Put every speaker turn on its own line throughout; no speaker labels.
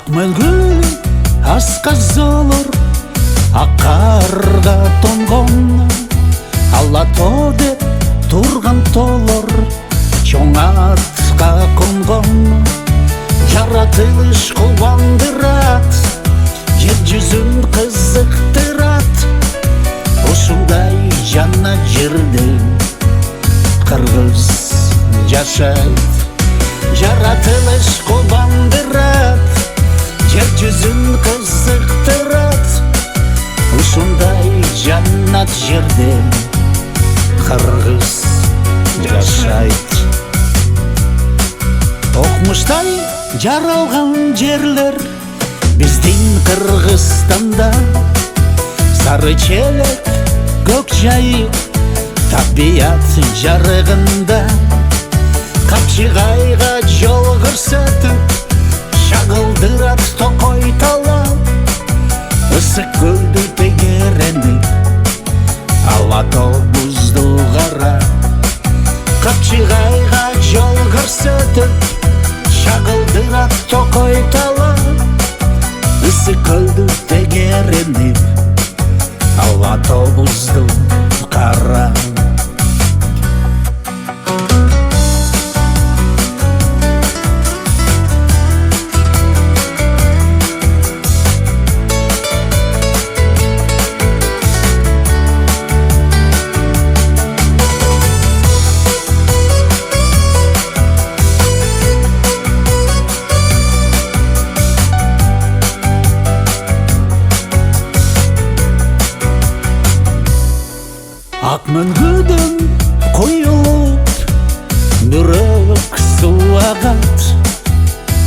Ак мөңгүл асказолор аккарга тонгон, алато деп турган толор чоң атка конгон. Жаратылыш кубандырат, жер жүзүн кызыктырат. Ушундай жана жерде кыргыз жашайт. Жаратылыш кубандырат, жер жүзүн кызыктырат. Ушундай жаннат жерде кыргыз жашайт. Окмуштай жаралган жерлер биздин Кыргызстанда. Сары челек, көк жайык, табият жарыгында. Капчыгайга жол көрсөтүп, шагылдырат токой талап. Ысык көлдү тегеренип, алато бузду карап. Капчыгайга жол көрсөтүп, шагылдырат токой талап. Ысык көлдү тегеренип, алато бузду карап. Ак мөңгүдөн коюлуп бүрөк суу агат.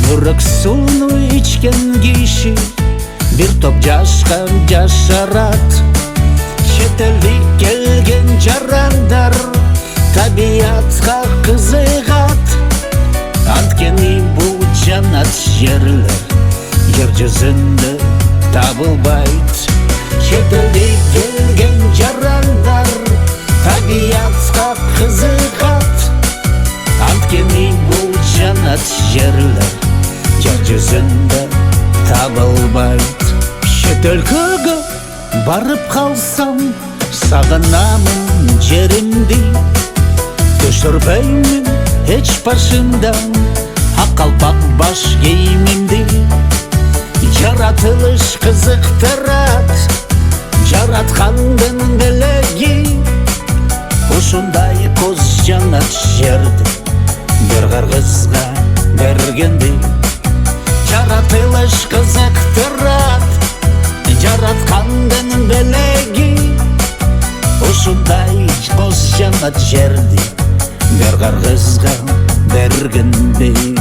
Бүрөк сууну ичкен киши бир топ жашка жашарат. Чет элдик келген жарандар табиятка кызыгат. Анткени бул жанат жерлер жер жүзүндө табылбайт. Чет элдик келген жарандар табиятка кызыгат. Анткени бул жанат жерлер жер жүзүндө табылбайт. Чет өлкөгө барып калсам сагынамын жеримди. Төшөрбөймүн эч башымдан ак калпак баш кийимимди. Жаратылыш кызыктырат, жараткандын белеги. Ушундай коз жанат жерди бир кыргызга бергенди. Жаратылыш кызыктырат, жараткандын белеги. Ушундай коз жанат жерди бир кыргызга бергенди.